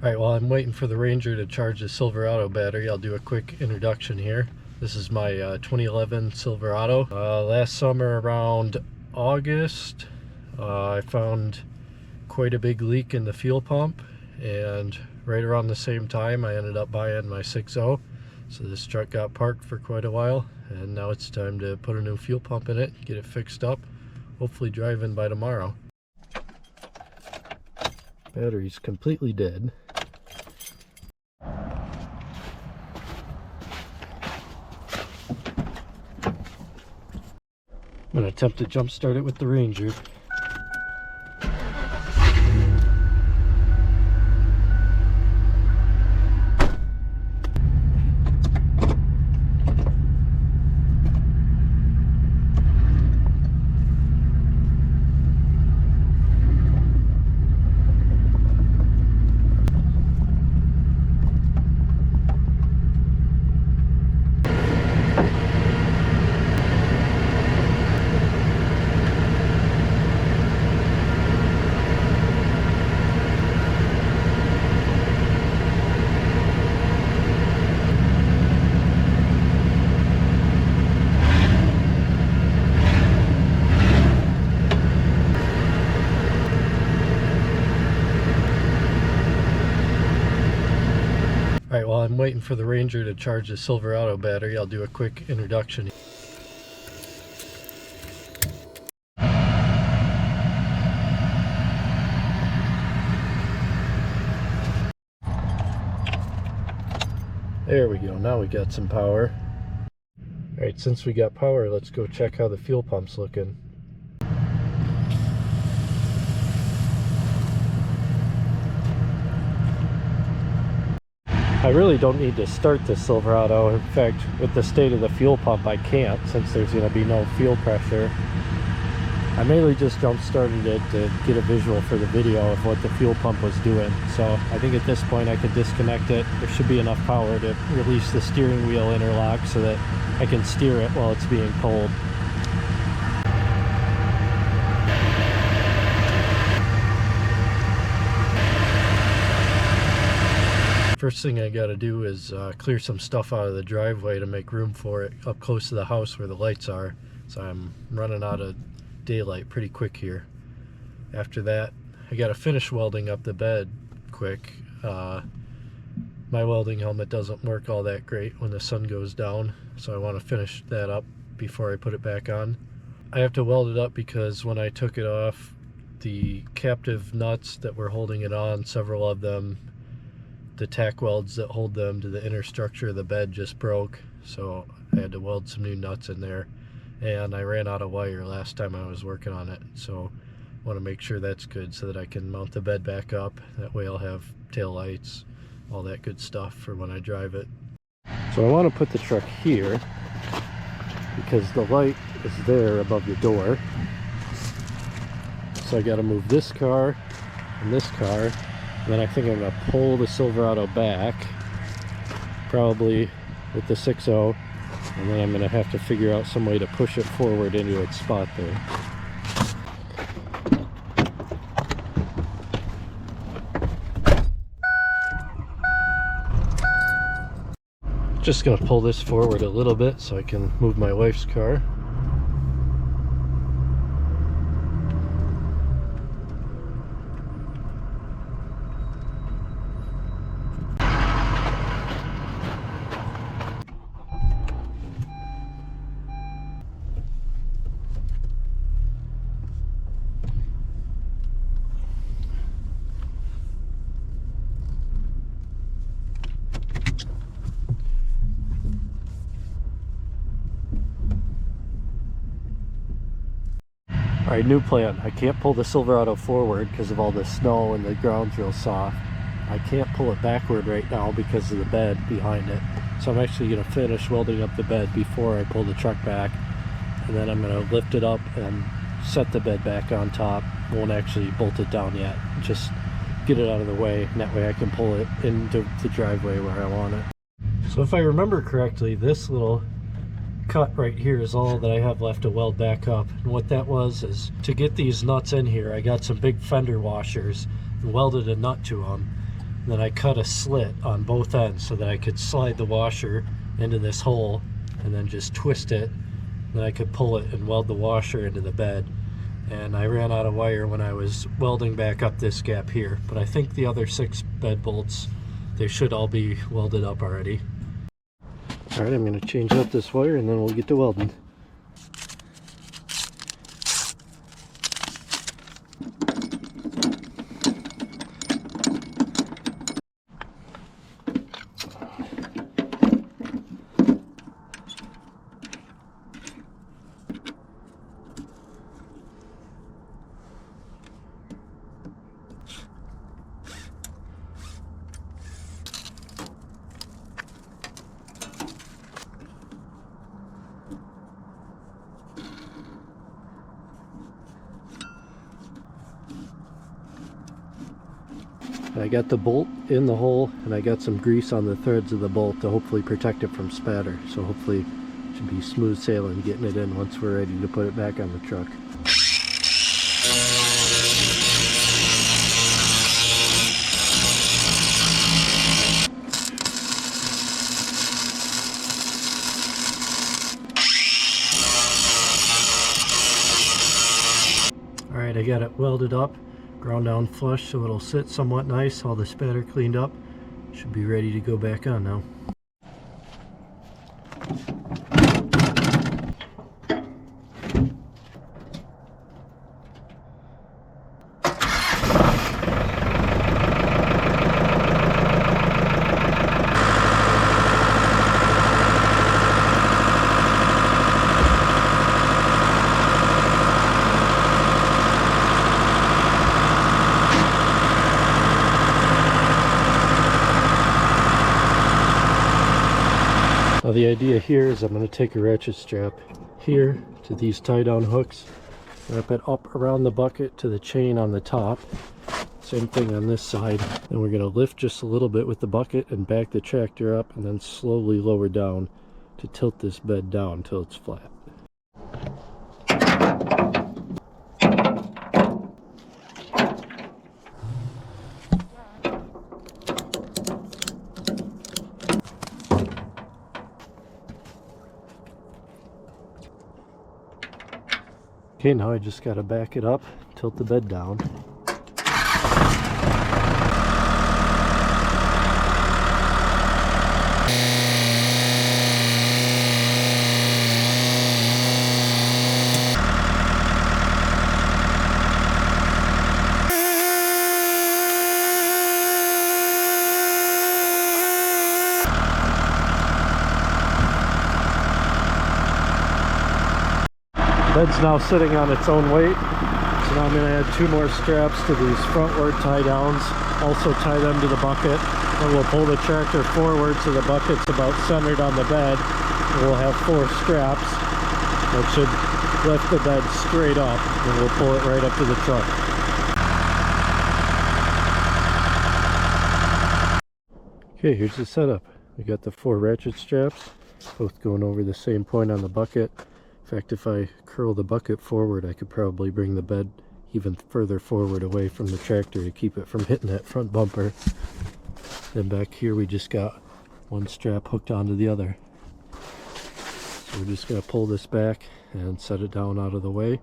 Alright, while I'm waiting for the Ranger to charge the Silverado battery, I'll do a quick introduction here. This is my 2011 Silverado. Last summer around August, I found quite a big leak in the fuel pump, and right around the same time I ended up buying my 6.0. So this truck got parked for quite a while, and now it's time to put a new fuel pump in it, get it fixed up, hopefully drive in by tomorrow. Battery's completely dead. I'm going to attempt to jump start it with the Ranger. Alright, while I'm waiting for the Ranger to charge the Silverado battery, I'll do a quick introduction. There we go, now we got some power. Alright, since we got power, let's go check how the fuel pump's looking. I really don't need to start the Silverado. In fact, with the state of the fuel pump, I can't, since there's going to be no fuel pressure. I mainly just jump started it to get a visual for the video of what the fuel pump was doing. So I think at this point I could disconnect it. There should be enough power to release the steering wheel interlock so that I can steer it while it's being pulled. First thing I got to do is clear some stuff out of the driveway to make room for it up close to the house where the lights are. So I'm running out of daylight pretty quick here. After that, I got to finish welding up the bed quick. My welding helmet doesn't work all that great when the sun goes down, so I want to finish that up before I put it back on. I have to weld it up because when I took it off, the captive nuts that were holding it on, several of them, the tack welds that hold them to the inner structure of the bed just broke, so I had to weld some new nuts in there, and I ran out of wire last time I was working on it, so I want to make sure that's good so that I can mount the bed back up. That way I'll have tail lights, all that good stuff for when I drive it. So I want to put the truck here because the light is there above the door, so I got to move this car and this car. And then I think I'm going to pull the Silverado back, probably with the 6.0, and then I'm going to have to figure out some way to push it forward into its spot there. Just going to pull this forward a little bit so I can move my wife's car. Alright, new plan. I can't pull the Silverado forward because of all the snow and the ground's real soft. I can't pull it backward right now because of the bed behind it. So I'm actually going to finish welding up the bed before I pull the truck back. And then I'm going to lift it up and set the bed back on top. Won't actually bolt it down yet. Just get it out of the way, and that way I can pull it into the driveway where I want it. So if I remember correctly, this little cut right here is all that I have left to weld back up. And what that was is, to get these nuts in here, I got some big fender washers and welded a nut to them. Then I cut a slit on both ends so that I could slide the washer into this hole and then just twist it. Then I could pull it and weld the washer into the bed. And I ran out of wire when I was welding back up this gap here. But I think the other 6 bed bolts, they should all be welded up already. Alright, I'm going to change up this wire and then we'll get to welding. I got the bolt in the hole and I got some grease on the threads of the bolt to hopefully protect it from spatter. So hopefully it should be smooth sailing getting it in once we're ready to put it back on the truck. Alright, I got it welded up. Ground down flush so it'll sit somewhat nice, all the spatter cleaned up. Should be ready to go back on now. Now the idea here is I'm going to take a ratchet strap here to these tie down hooks, wrap it up around the bucket to the chain on the top. Same thing on this side. Then we're going to lift just a little bit with the bucket and back the tractor up and then slowly lower down to tilt this bed down until it's flat. Okay, now I just got to back it up, tilt the bed down. Bed's now sitting on its own weight, so now I'm going to add 2 more straps to these frontward tie downs, also tie them to the bucket, and we'll pull the tractor forward so the bucket's about centered on the bed, and we'll have 4 straps that should lift the bed straight up, and we'll pull it right up to the truck. Okay, here's the setup. We got the 4 ratchet straps, both going over the same point on the bucket. In fact, if I curl the bucket forward, I could probably bring the bed even further forward away from the tractor to keep it from hitting that front bumper. Then back here we just got 1 strap hooked onto the other. So we're just going to pull this back and set it down out of the way,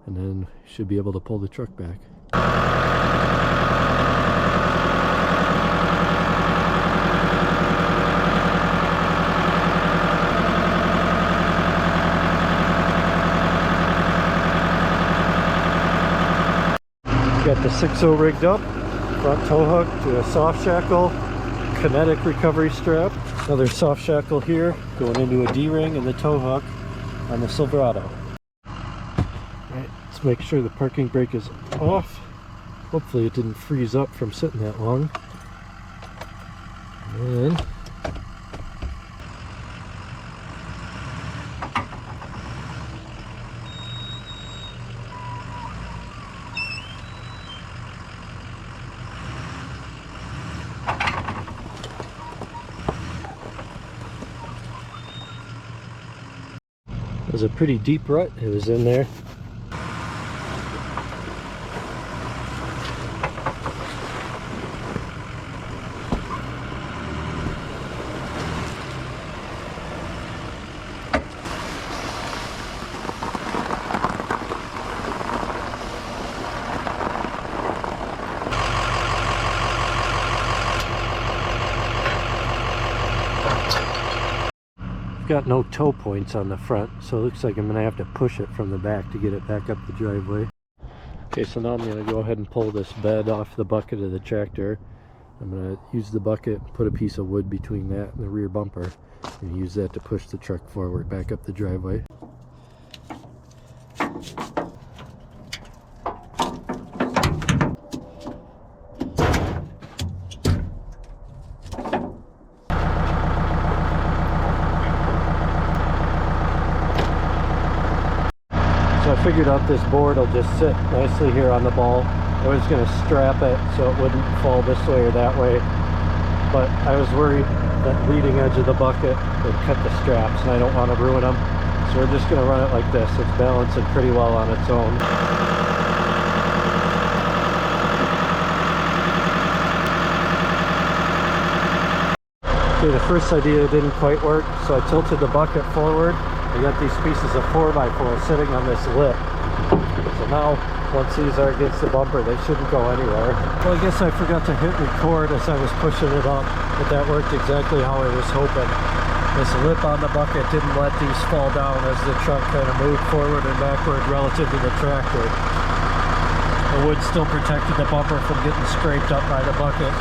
and then should be able to pull the truck back. Got the 6.0 rigged up, front tow hook to a soft shackle, kinetic recovery strap, another soft shackle here going into a D-ring and the tow hook on the Silverado. Alright, let's make sure the parking brake is off. Hopefully it didn't freeze up from sitting that long. And then it was a pretty deep rut, it was in there. got no toe points on the front, so it looks like I'm gonna have to push it from the back to get it back up the driveway. Okay, so now I'm gonna go ahead and pull this bed off the bucket of the tractor. I'm gonna use the bucket, put a piece of wood between that and the rear bumper, and use that to push the truck forward back up the driveway. So I figured out this board will just sit nicely here on the ball. I was going to strap it so it wouldn't fall this way or that way, but I was worried that leading edge of the bucket would cut the straps and I don't want to ruin them. So we're just going to run it like this. It's balancing pretty well on its own. Okay, the first idea didn't quite work, so I tilted the bucket forward. I got these pieces of 4x4 sitting on this lip. So now, once these are against the bumper, they shouldn't go anywhere. Well, I guess I forgot to hit record as I was pushing it up, but that worked exactly how I was hoping. This lip on the bucket didn't let these fall down as the truck kind of moved forward and backward relative to the tractor. The wood still protected the bumper from getting scraped up by the bucket.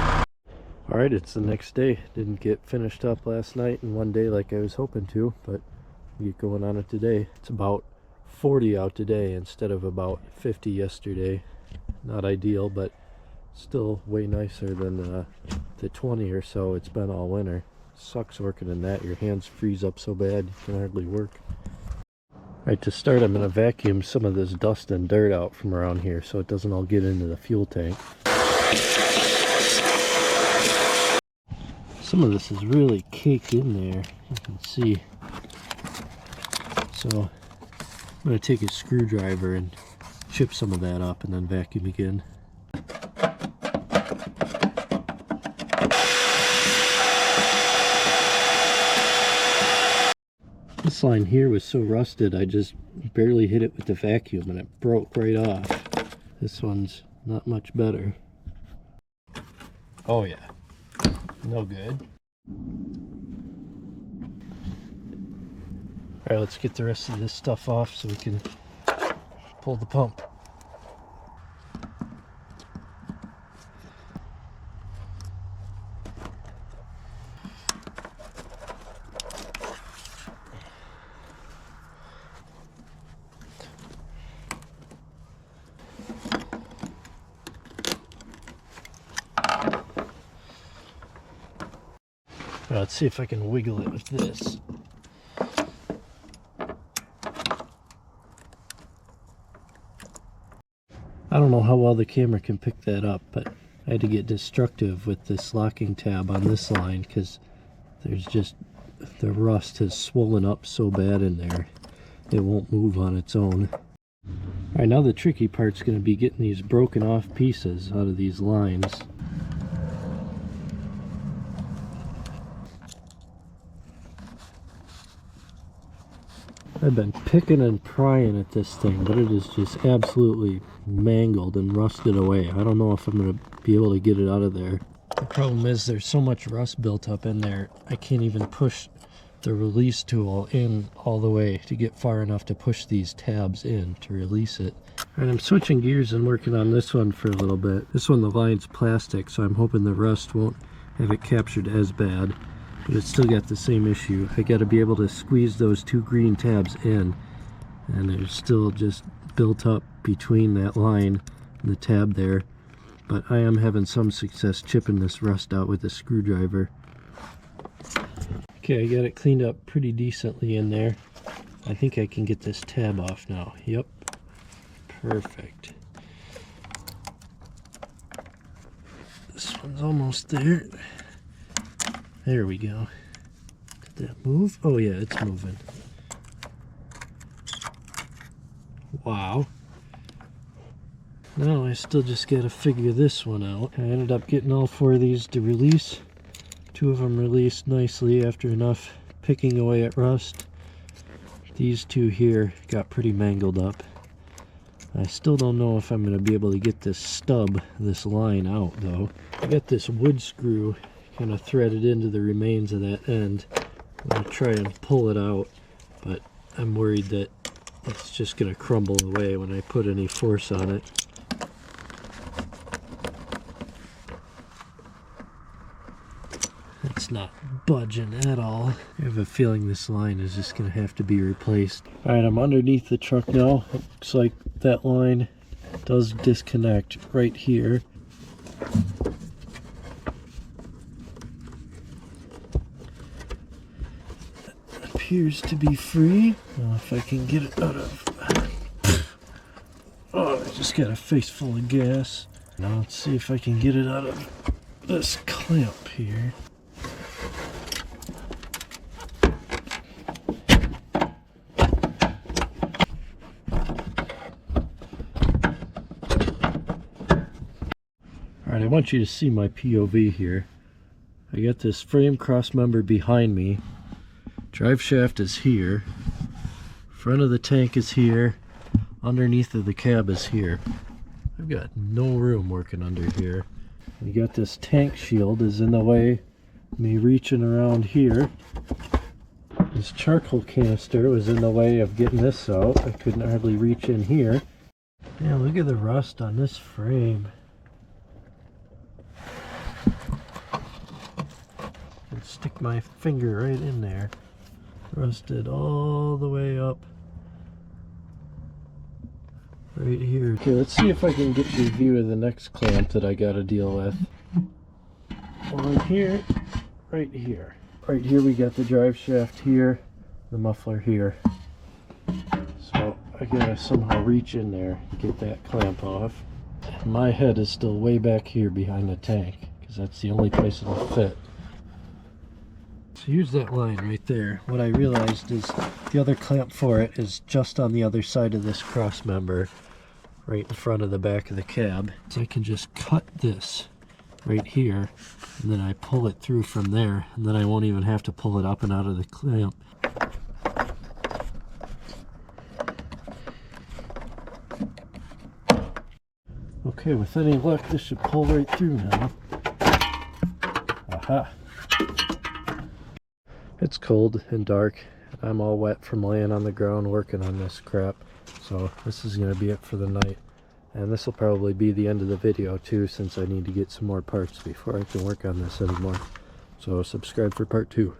Alright, it's the next day. Didn't get finished up last night in one day like I was hoping to, but we get going on it today. It's about 40 out today instead of about 50 yesterday. Not ideal, but still way nicer than the 20 or so it's been all winter. Sucks working in that. Your hands freeze up so bad you can hardly work. Alright, to start I'm going to vacuum some of this dust and dirt out from around here so it doesn't all get into the fuel tank. Some of this is really caked in there, you can see. So I'm going to take a screwdriver and chip some of that up and then vacuum again. This line here was so rusted I just barely hit it with the vacuum and it broke right off. This one's not much better. Oh yeah, no good. Alright, let's get the rest of this stuff off so we can pull the pump. Let's see if I can wiggle it with this. I don't know how well the camera can pick that up, but I had to get destructive with this locking tab on this line because there's just, the rust has swollen up so bad in there it won't move on its own. Alright, now the tricky part's going to be getting these broken off pieces out of these lines. I've been picking and prying at this thing, but it is just absolutely mangled and rusted away. I don't know if I'm going to be able to get it out of there. The problem is there's so much rust built up in there, I can't even push the release tool in all the way to get far enough to push these tabs in to release it. And I'm switching gears and working on this one for a little bit. This one, the line's plastic, so I'm hoping the rust won't have it captured as bad. But it's still got the same issue. I got to be able to squeeze those two green tabs in, and they're still just built up between that line and the tab there. But I am having some success chipping this rust out with a screwdriver. Okay, I got it cleaned up pretty decently in there. I think I can get this tab off now. Yep, perfect. This one's almost there. There we go. Did that move? Oh yeah, it's moving. Wow. Now I still just gotta figure this one out. I ended up getting all four of these to release. Two of them released nicely after enough picking away at rust. These two here got pretty mangled up. I still don't know if I'm gonna be able to get this stub, this line out though. I got this wood screw kind of threaded into the remains of that end. I'm going to try and pull it out, but I'm worried that it's just going to crumble away when I put any force on it. It's not budging at all. I have a feeling this line is just going to have to be replaced. Alright, I'm underneath the truck now. It looks like that line does disconnect right here. It appears to be free. Now if I can get it out of... Oh, I just got a face full of gas. Now let's see if I can get it out of this clamp here. Alright, I want you to see my POV here. I got this frame cross member behind me. Drive shaft is here. Front of the tank is here. Underneath of the cab is here. I've got no room working under here. We got this tank shield is in the way of me reaching around here. This charcoal canister was in the way of getting this out. I couldn't hardly reach in here. Yeah, look at the rust on this frame. Stick my finger right in there. Rusted all the way up right here. Okay, let's see if I can get you a view of the next clamp that I gotta deal with. One here, right here. Right here we got the drive shaft here, the muffler here. So I gotta somehow reach in there and get that clamp off. My head is still way back here behind the tank because that's the only place it'll fit. So here's that line right there. What I realized is the other clamp for it is just on the other side of this cross member, right in front of the back of the cab. So I can just cut this right here, and then I pull it through from there, and then I won't even have to pull it up and out of the clamp. Okay, with any luck, this should pull right through now. Aha! It's cold and dark. I'm all wet from laying on the ground working on this crap. So this is going to be it for the night. And this will probably be the end of the video too, since I need to get some more parts before I can work on this anymore. So subscribe for part 2.